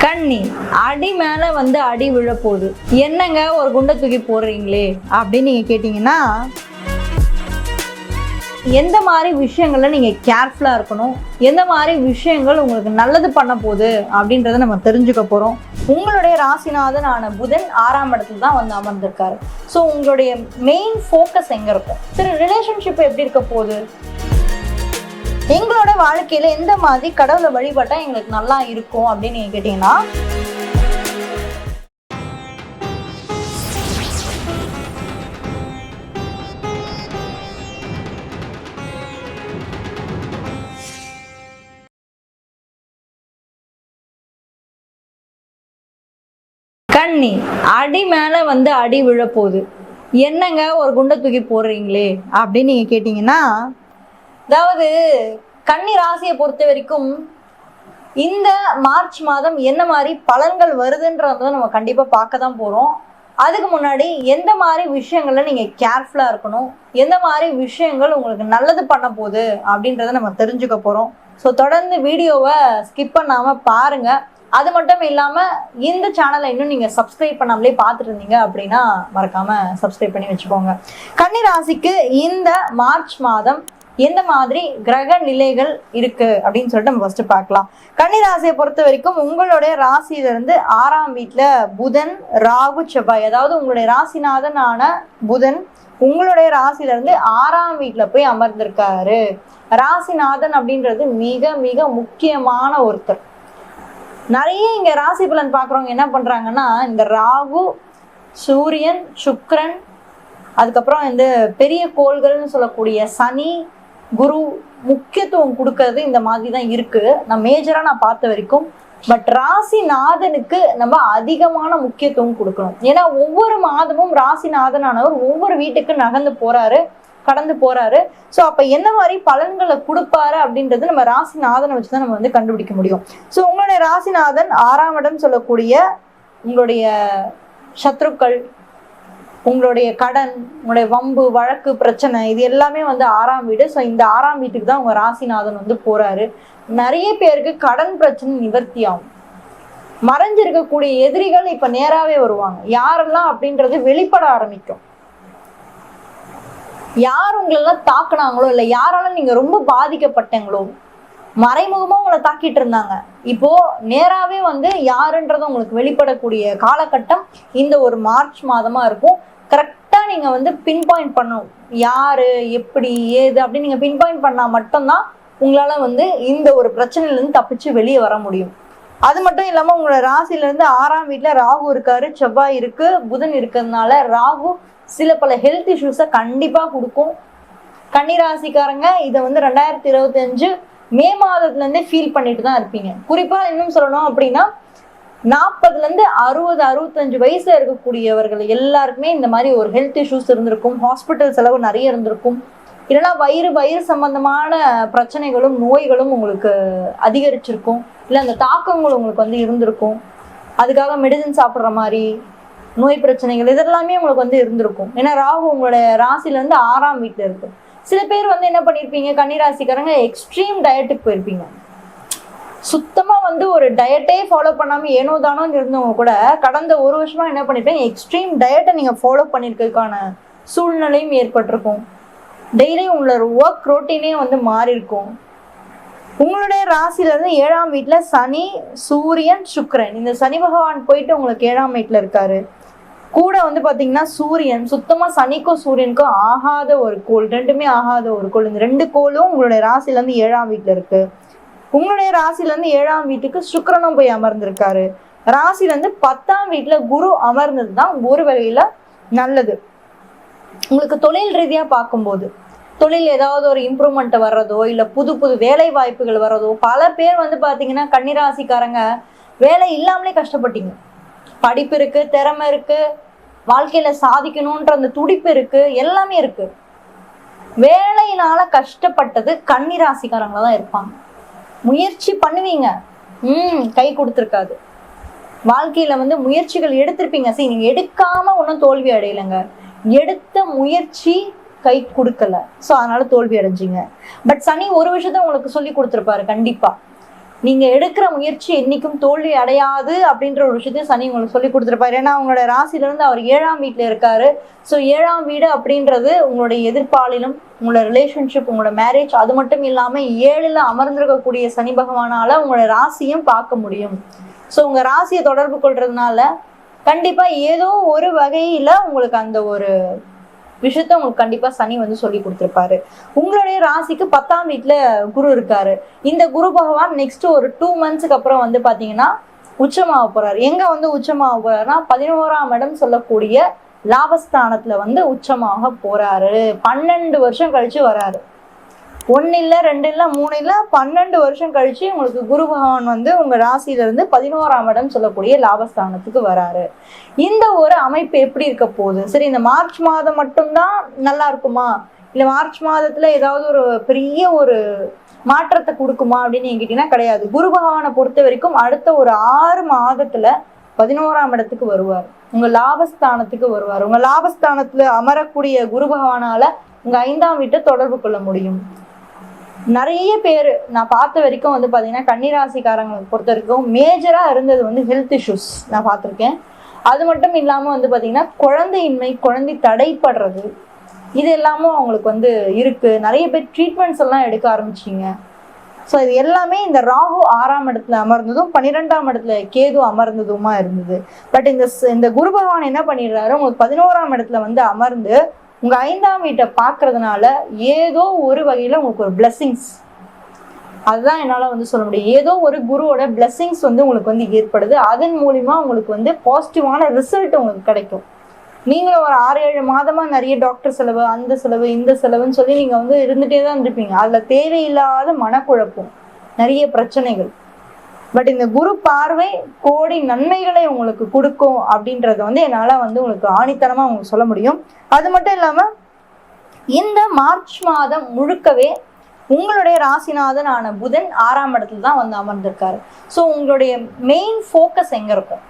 கண்ணி அடி மேல வந்து அடி விழ போகுது. என்னங்க ஒரு குண்டை தூக்கி போடுறீங்களே அப்படின்னு நீங்க கேட்டீங்கன்னா, எந்த மாதிரி விஷயங்கள்ல நீங்க கேர்ஃபுல்லா இருக்கணும், எந்த மாதிரி விஷயங்கள் உங்களுக்கு நல்லது பண்ண போகுது அப்படின்றத நம்ம தெரிஞ்சுக்க போறோம். உங்களுடைய ராசிநாதனான புதன் 6ஆம் இடத்துல தான் வந்து அமர்ந்திருக்காரு. ஸோ உங்களுடைய மெயின் ஃபோக்கஸ் எங்க இருக்கும்? சரி, ரிலேஷன்ஷிப் எப்படி இருக்க போகுது? எங்களோட வாழ்க்கையில எந்த மாதிரி கடவுளை வழிபட்டா எங்களுக்கு நல்லா இருக்கும் அப்படின்னு நீங்க கேட்டீங்கன்னா, கண்ணி அடி மேல வந்து அடி விழ போகுது. என்னங்க ஒரு குண்டை தூக்கி போடுறீங்களே அப்படின்னு நீங்க கேட்டீங்கன்னா, அதாவது கன்னி ராசியை பொறுத்த வரைக்கும் இந்த மார்ச் மாதம் என்ன மாதிரி பலன்கள் வருதுன்றத நம்ம கண்டிப்பா பார்க்க தான் போறோம். அதுக்கு முன்னாடி எந்த மாதிரி விஷயங்கள்ல நீங்க கேர்ஃபுல்லா இருக்கணும், எந்த மாதிரி விஷயங்கள் உங்களுக்கு நல்லது பண்ண போகுது அப்படின்றத நம்ம தெரிஞ்சுக்க போறோம். ஸோ தொடர்ந்து வீடியோவை ஸ்கிப் பண்ணாம பாருங்க. அது மட்டும் இல்லாம இந்த சேனலை இன்னும் நீங்க சப்ஸ்கிரைப் பண்ணாமலே பார்த்துட்டு இருந்தீங்க அப்படின்னா மறக்காம சப்ஸ்கிரைப் பண்ணி வச்சுக்கோங்க. கன்னி ராசிக்கு இந்த மார்ச் மாதம் எந்த மாதிரி கிரக நிலைகள் இருக்கு அப்படின்னு சொல்லிட்டு நம்ம ஃபர்ஸ்ட் பார்க்கலாம். கன்னி ராசியை பொறுத்த வரைக்கும் உங்களுடைய ராசியிலிருந்து 6ஆம் வீட்டுல புதன், ராகு, செவ்வாய், அதாவது உங்களுடைய ராசிநாதனான புதன் உங்களுடைய ராசியில இருந்து 6ஆம் வீட்டுல போய் அமர்ந்திருக்காரு. ராசிநாதன் அப்படின்றது மிக மிக முக்கியமான ஒருத்தர். நிறைய இங்க ராசி பலன் பாக்குறவங்க என்ன பண்றாங்கன்னா, இந்த ராகு, சூரியன், சுக்கிரன், அதுக்கப்புறம் இந்த பெரிய கோள்கள்னு சொல்லக்கூடிய சனி, குரு முக்கியத்துவம் கொடுக்கறது இந்த மாதிரி தான் இருக்கு. நான் மேஜரா பார்த்த வரைக்கும். பட் ராசிநாதனுக்கு நம்ம அதிகமான முக்கியத்துவம் கொடுக்கணும். ஏன்னா ஒவ்வொரு மாதமும் ராசிநாதனானவர் ஒவ்வொரு வீட்டுக்கு கடந்து போறாரு. ஸோ அப்ப என்ன மாதிரி பலன்களை கொடுப்பாரு அப்படின்றது நம்ம ராசிநாதனை வச்சுதான் நம்ம வந்து கண்டுபிடிக்க முடியும். ஸோ உங்களுடைய ராசிநாதன் 6ஆம் இடம் சொல்லக்கூடிய உங்களுடைய சத்ருக்கள், உங்களுடைய கடன், உங்களுடைய வம்பு, வழக்கு, பிரச்சனை, இது எல்லாமே வந்து 6ஆம் வீடு. ஸோ இந்த 6ஆம் வீட்டுக்கு தான் உங்க ராசிநாதன் வந்து போறாரு. நிறைய பேருக்கு கடன் பிரச்சனை நிவர்த்தி ஆகும். மறைஞ்சிருக்கக்கூடிய எதிரிகள் இப்ப நேராவே வருவாங்க. யாரெல்லாம் அப்படின்றது வெளிப்பட ஆரம்பிக்கும். யார் உங்களெல்லாம் தாக்குனாங்களோ, இல்லை யாரால நீங்க ரொம்ப பாதிக்கப்பட்டீங்களோ, மறைமுகமா உங்களை தாக்கிட்டு இருந்தாங்க, இப்போ நேராவே வந்து யாருன்றத உங்களுக்கு வெளிப்படக்கூடிய காலகட்டம் இந்த ஒரு மார்ச் மாதமா இருக்கும். கரெக்டா நீங்க வந்து பின் பாயிண்ட் பண்ணணும், யாரு எப்படி ஏது அப்படின்னு நீங்க பின் பாயிண்ட் பண்ணா மட்டும்தான் உங்களால வந்து இந்த ஒரு பிரச்சனையில இருந்து தப்பிச்சு வெளியே வர முடியும். அது மட்டும் இல்லாம உங்களோட ராசில இருந்து 6ஆம் வீட்டுல ராகு இருக்காரு, செவ்வாய் இருக்கு, புதன் இருக்கிறதுனால ராகு சில பல ஹெல்த் இஷ்யூஸை கண்டிப்பா கொடுக்கும். கன்னிராசிக்காரங்க இதை வந்து 2025 மே மாதத்துல இருந்தே ஃபீல் பண்ணிட்டு தான் இருப்பீங்க. குறிப்பா இன்னும் சொல்லணும் அப்படின்னா 40ல இருந்து 60, 65 வயசுல இருக்கக்கூடியவர்கள் எல்லாருக்குமே இந்த மாதிரி ஒரு ஹெல்த் இஷ்யூஸ் இருந்திருக்கும். ஹாஸ்பிட்டல் செலவு நிறைய இருந்திருக்கும். இல்லைன்னா வயிறு சம்பந்தமான பிரச்சனைகளும் நோய்களும் உங்களுக்கு அதிகரிச்சிருக்கும். இல்லை அந்த தாக்கங்கள் உங்களுக்கு வந்து இருந்திருக்கும். அதுக்காக மெடிசன் சாப்பிட்ற மாதிரி நோய் பிரச்சனைகள் இதெல்லாமே உங்களுக்கு வந்து இருந்திருக்கும். ஏன்னா ராகு உங்களோட ராசில இருந்து 6ஆம் வீட்டுல இருக்கு. சில பேர் வந்து என்ன பண்ணிருப்பீங்க, கன்னிராசிக்காரங்க எக்ஸ்ட்ரீம் டயட்டுக்கு போயிருப்பீங்க. சுத்தமா வந்து ஒரு டயட்டே ஃபாலோ பண்ணாம ஏனோ தானோ இருந்தவங்க கூட கடந்த ஒரு வருஷமா என்ன பண்ணிருப்பீங்க, எக்ஸ்ட்ரீம் டயட்டை நீங்க ஃபாலோ பண்ணிருக்கிறதுக்கான சூழ்நிலையும் ஏற்பட்டிருக்கும். டெய்லியும் உங்களோட ஒர்க் ரொட்டீனே வந்து மாறி இருக்கும். உங்களுடைய ராசில இருந்து 7ஆம் வீட்டுல சனி, சூரியன், சுக்கிரன், இந்த சனி பகவான் போயிட்டு உங்களுக்கு 7ஆம் வீட்டுல இருக்காரு. கூட வந்து பாத்தீங்கன்னா சூரியன் சுத்தமா சனிக்கும் சூரியனுக்கும் ஆகாத ஒரு கோள், ரெண்டுமே ஆகாத ஒரு கோள். இந்த 2 கோளும் உங்களுடைய ராசில இருந்து 7ஆம் வீட்டுல இருக்கு. உங்களுடைய ராசில இருந்து 7ஆம் வீட்டுக்கு சுக்கிரனும் போய் அமர்ந்திருக்காரு. ராசில இருந்து 10ஆம் வீட்டுல குரு அமர்ந்ததுதான் ஒரு வகையில நல்லது. உங்களுக்கு தொழில் ரீதியா பார்க்கும்போது தொழில் ஏதாவது ஒரு இம்ப்ரூவ்மெண்ட் வர்றதோ, இல்ல புது புது வேலை வாய்ப்புகள் வர்றதோ, பல பேர் வந்து பாத்தீங்கன்னா கன்னிராசிக்காரங்க வேலை இல்லாமலே கஷ்டப்பட்டீங்க. படிப்பு இருக்கு, திறமை இருக்கு, வாழ்க்கையில சாதிக்கணும்ன்ற அந்த துடிப்பு இருக்கு, எல்லாமே இருக்கு. வேலையினால கஷ்டப்பட்டது கன்னிராசிக்காரங்கள தான் இருப்பாங்க. முயற்சி பண்ணுவீங்க, கை கொடுத்துருக்காது. வாழ்க்கையில வந்து முயற்சிகள் எடுத்திருப்பீங்க. சரி, நீங்க எடுக்காம ஒன்றும் தோல்வி அடையலைங்க, எடுத்த முயற்சி கை கொடுக்கல, ஸோ அதனால தோல்வி அடைஞ்சிங்க. பட் சனி ஒரு விஷயத்த உங்களுக்கு சொல்லி கொடுத்துருப்பாரு. கண்டிப்பா நீங்க எடுக்கிற முயற்சி என்னைக்கும் தோல்வி அடையாது அப்படின்ற ஒரு விஷயத்தையும் சனி உங்களுக்கு சொல்லி கொடுத்துருப்பாரு. ஏன்னா உங்களோட ராசில இருந்து அவர் 7ஆம் வீட்டுல இருக்காரு. ஸோ 7ஆம் வீடு அப்படின்றது உங்களுடைய எதிர்ப்பாலிலும், உங்களோட ரிலேஷன்ஷிப், உங்களோட மேரேஜ், அது மட்டும் இல்லாம 7ல் அமர்ந்திருக்கக்கூடிய சனி பகவானால உங்களோட ராசியும் பார்க்க முடியும். ஸோ உங்க ராசியை தொடர்பு கொள்றதுனால கண்டிப்பா ஏதோ ஒரு வகையில உங்களுக்கு அந்த ஒரு விஷயத்த உங்களுக்கு கண்டிப்பா சனி வந்து சொல்லி கொடுத்துருப்பாரு. உங்களுடைய ராசிக்கு 10ஆம் வீட்டுல குரு இருக்காரு. இந்த குரு பகவான் நெக்ஸ்ட் ஒரு 2 monthsக்கு அப்புறம் வந்து பாத்தீங்கன்னா உச்சமாக போறாரு. எங்க வந்து உச்சமாக போறாருன்னா 11ஆம் இடம் சொல்லக்கூடிய லாபஸ்தானத்துல வந்து உச்சமாக போறாரு. 12 வருஷம் கழிச்சு வராரு. 1 இல்ல 2 இல்ல 3 இல்ல 12 வருஷம் கழிச்சு உங்களுக்கு குரு பகவான் வந்து உங்க ராசியில இருந்து 11ஆம் இடம் சொல்லக்கூடிய லாபஸ்தானத்துக்கு வராரு. இந்த ஒரு அமைப்பு எப்படி இருக்க போகுது? சரி, இந்த மார்ச் மாதம் மட்டும்தான் நல்லா இருக்குமா, இல்ல மார்ச் மாதத்துல ஏதாவது ஒரு பெரிய ஒரு மாற்றத்தை கொடுக்குமா அப்படின்னு நீங்க கேட்டீங்கன்னா கிடையாது. குரு பகவானை பொறுத்த வரைக்கும் அடுத்த ஒரு 6 மாதத்துல 11ஆம் இடத்துக்கு வருவார். உங்க லாபஸ்தானத்துக்கு வருவார். உங்க லாபஸ்தானத்துல அமரக்கூடிய குரு பகவானால உங்க 5ஆம் வீட்டை தொடர்பு கொள்ள முடியும். நிறைய பேர் நான் பார்த்த வரைக்கும் வந்து பாத்தீங்கன்னா கன்னிராசிக்காரங்களை பொறுத்த வரைக்கும் மேஜரா இருந்தது வந்து ஹெல்த் இஷ்யூஸ் நான் பார்த்திருக்கேன். அது மட்டும் இல்லாம வந்து பாத்தீங்கன்னா குழந்தையின்மை, குழந்தை தடைப்படுறது, இது எல்லாமும் அவங்களுக்கு வந்து இருக்கு. நிறைய பேர் ட்ரீட்மெண்ட்ஸ் எல்லாம் எடுக்க ஆரம்பிச்சிங்க. ஸோ இது எல்லாமே இந்த ராகு 6ஆம் இடத்துல அமர்ந்ததும் 12ஆம் இடத்துல கேது அமர்ந்ததுமா இருந்தது. பட் இந்த குரு பகவான் என்ன பண்ணிடுறாரு, உங்களுக்கு 11ஆம் இடத்துல வந்து அமர்ந்து உங்க 5ஆம் வீட்டை பாக்குறதுனால ஏதோ ஒரு வகையில உங்களுக்கு ஒரு பிளெஸிங்ஸ், அதுதான் என்னால வந்து சொல்ல முடியும். ஏதோ ஒரு குருவோட பிளெஸிங்ஸ் வந்து உங்களுக்கு வந்து ஏற்படுது. அதன் மூலியமா உங்களுக்கு வந்து பாசிட்டிவான ரிசல்ட் உங்களுக்கு கிடைக்கும். நீங்களும் ஒரு 6-7 மாதமா நிறைய டாக்டர் செலவு, அந்த செலவு, இந்த செலவுன்னு சொல்லி நீங்க வந்து இருந்துட்டே தான் இருப்பீங்க. அதுல தேவையில்லாத மனக்குழப்பம், நிறைய பிரச்சனைகள். பட் இந்த குரு பார்வை கோடி நன்மைகளை உங்களுக்கு கொடுக்கும் அப்படின்றத வந்து என்னால வந்து உங்களுக்கு ஆணித்தனமா உங்களுக்கு சொல்ல முடியும். அது மட்டும் இல்லாம இந்த மார்ச் மாதம் முழுக்கவே உங்களுடைய ராசிநாதனான புதன் 6ஆம் இடத்துல தான் வந்து அமர்ந்திருக்காரு. ஸோ உங்களுடைய மெயின் ஃபோக்கஸ் எங்க இருக்கும்?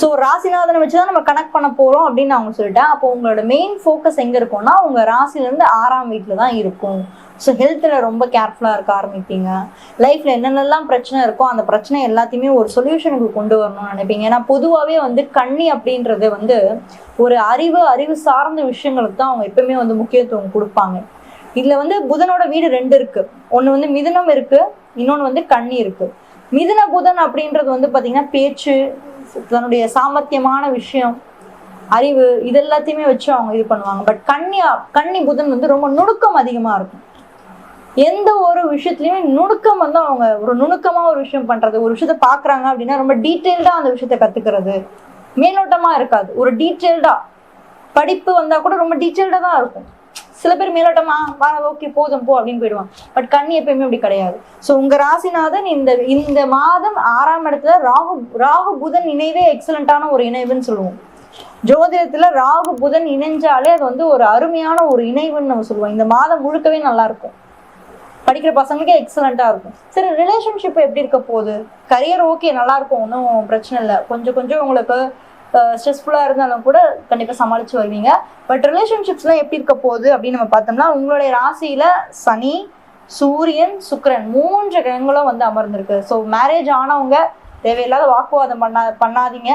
ஸோ ராசிநாதனை வச்சுதான் நம்ம கனெக்ட் பண்ண போறோம் அப்படின்னு அவங்க சொல்லிட்டேன். அப்போ உங்களோட மெயின் ஃபோக்கஸ் எங்க இருக்கும்னா உங்க ராசில இருந்து 6ஆம் வீட்டுல தான் இருக்கும். ஸோ ஹெல்த்ல ரொம்ப கேர்ஃபுல்லா இருக்க ஆரம்பிப்பீங்க. லைஃப்ல என்னென்னலாம் பிரச்சனை இருக்கோ அந்த பிரச்சனை எல்லாத்தையுமே ஒரு சொல்யூஷனுக்கு கொண்டு வரணும்னு நினைப்பீங்க. ஏன்னா பொதுவாகவே வந்து கன்னி அப்படின்றது வந்து ஒரு அறிவு சார்ந்த விஷயங்களுக்கு தான் அவங்க எப்பவுமே வந்து முக்கியத்துவம் கொடுப்பாங்க. இதுல வந்து புதனோட வீடு 2 இருக்கு. ஒண்ணு வந்து மிதுனம் இருக்கு, இன்னொன்னு வந்து கன்னி இருக்கு. மிதுன புதன் அப்படின்றது வந்து பாத்தீங்கன்னா பேச்சு, தன்னுடைய சாமர்த்தியமான விஷயம், அறிவு, இது எல்லாத்தையுமே வச்சு அவங்க இது பண்ணுவாங்க. பட் கன்னி புதன் வந்து ரொம்ப நுணுக்கம் அதிகமா இருக்கும். எந்த ஒரு விஷயத்துலயுமே நுணுக்கம் வந்து அவங்க ஒரு நுணுக்கமா ஒரு விஷயம் பண்றது, ஒரு விஷயத்த பாக்குறாங்க அப்படின்னா ரொம்ப டீட்டெயில்டா அந்த விஷயத்த கத்துக்கிறது, மேலோட்டமா இருக்காது. ஒரு டீட்டெயில்டா படிப்பு வந்தா கூட ரொம்ப டீட்டெயில்டா தான் இருக்கும். சில பேர் மேலோட்டமா ஓகே போதும் போ அப்படின்னு போயிடுவாங்க. பட் கன்னி எப்பயுமே அப்படி கிடையாது. ஸோ உங்க ராசிநாதன் இந்த மாதம் 6ஆம் இடத்துல ராகு புதன் இணைவே எக்ஸலண்டான ஒரு இணைவுன்னு சொல்லுவோம். ஜோதிடத்துல ராகு புதன் இணைஞ்சாலே அது வந்து ஒரு அருமையான ஒரு இணைவுன்னு நம்ம சொல்லுவோம். இந்த மாதம் முழுக்கவே நல்லா இருக்கும். படிக்கிற பசங்களுக்கே எக்ஸலண்டா இருக்கும். சரி, ரிலேஷன்ஷிப் எப்படி இருக்க போகுது? கரியர் ஓகே நல்லா இருக்கும், ஒன்றும் பிரச்சனை இல்லை. கொஞ்சம் உங்களுக்கு ஸ்ட்ரெஸ்ஃபுல்லா இருந்தாலும் கூட கண்டிப்பா சமாளிச்சு வருவீங்க. பட் ரிலேஷன்ஷிப்ஸ்லாம் எப்படி இருக்க போகுது அப்படின்னு நம்ம பார்த்தோம்னா உங்களுடைய ராசியில சனி, சூரியன், சுக்கிரன் 3 கிரகங்களும் வந்து அமர்ந்திருக்கு. ஸோ மேரேஜ் ஆனவங்க தேவையில்லாத வாக்குவாதம் பண்ணாதீங்க.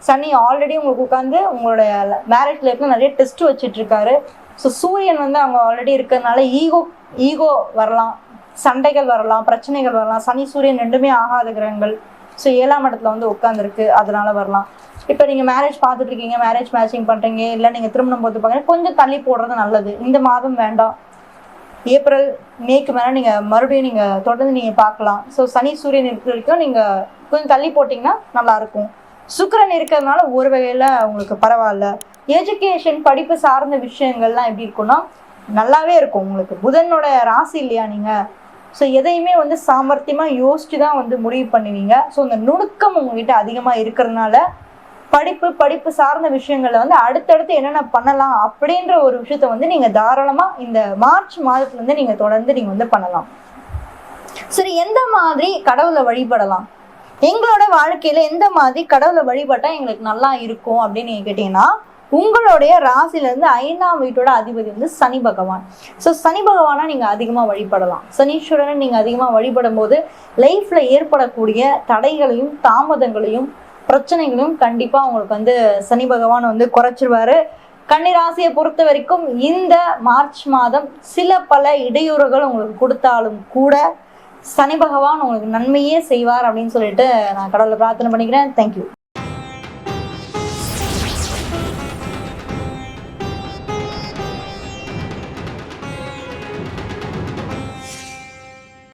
சனி ஆல்ரெடி உங்களுக்கு உட்காந்து உங்களுடைய மேரேஜ் லைஃப்ல நிறைய டெஸ்ட் வச்சுட்டு இருக்காரு. ஸோ சூரியன் வந்து அவங்க ஆல்ரெடி இருக்கிறதுனால ஈகோ வரலாம், சண்டைகள் வரலாம், பிரச்சனைகள் வரலாம். சனி சூரியன் 2மே ஆகாத கிரகங்கள். ஸோ 7ஆம் இடத்துல வந்து உட்காந்துருக்கு, அதனால வரலாம். இப்போ நீங்கள் மேரேஜ் பார்த்துட்டு இருக்கீங்க, மேரேஜ் மேட்சிங் பண்ணுறீங்க, இல்லை நீங்கள் திருமணம் போட்டு பார்க்குறீங்க, கொஞ்சம் தள்ளி போடுறது நல்லது. இந்த மாதம் வேண்டாம், ஏப்ரல் மேக்கு மேலே நீங்கள் மறுபடியும் நீங்கள் தொடர்ந்து நீங்கள் பார்க்கலாம். ஸோ சனி சூரியன் இருக்கிற வரைக்கும் நீங்கள் கொஞ்சம் தள்ளி போட்டிங்கன்னா நல்லாயிருக்கும். சுக்கிரன் இருக்கிறதுனால ஒரு வகையில் உங்களுக்கு பரவாயில்ல. எஜுகேஷன், படிப்பு சார்ந்த விஷயங்கள்லாம் எப்படி இருக்குன்னா நல்லாவே இருக்கும். உங்களுக்கு புதனோட ராசி இல்லையா நீங்கள்? ஸோ எதையுமே வந்து சாமர்த்தியமாக யோசிச்சு தான் வந்து முடிவு பண்ணுவீங்க. ஸோ இந்த நுணுக்கம் உங்ககிட்ட அதிகமாக இருக்கிறதுனால படிப்பு சார்ந்த விஷயங்கள்ல வந்து அடுத்தடுத்து என்னென்ன பண்ணலாம் அப்படின்ற ஒரு விஷயத்த வந்து நீங்க தாராளமா இந்த மார்ச் மாதத்துல இருந்து நீங்க தொடர்ந்து நீங்க வந்து பண்ணலாம். சரி, எந்த மாதிரி கடவுளை வழிபடலாம்? எங்களோட வாழ்க்கையில எந்த மாதிரி கடவுளை வழிபட்டா எங்களுக்கு நல்லா இருக்கும் அப்படின்னு நீங்க கேட்டீங்கன்னா, உங்களுடைய ராசில இருந்து 5ஆம் வீட்டோட அதிபதி வந்து சனி பகவான். ஸோ சனி பகவானா நீங்க அதிகமா வழிபடலாம். சனீஸ்வரனை நீங்க அதிகமா வழிபடும் போது லைஃப்ல ஏற்படக்கூடிய தடைகளையும் தாமதங்களையும் பிரச்சனைகளையும் கண்டிப்பா உங்களுக்கு வந்து சனி பகவான் வந்து குறைச்சிருவாரு. கன்னிராசியை பொறுத்த வரைக்கும் இந்த மார்ச் மாதம் சில பல இடையூறுகள் உங்களுக்கு கொடுத்தாலும் கூட சனி பகவான் உங்களுக்கு நன்மையே செய்வார் அப்படின்னு சொல்லிட்டு நான் கடவுளை பிரார்த்தனை பண்ணிக்கிறேன். தேங்க்யூ.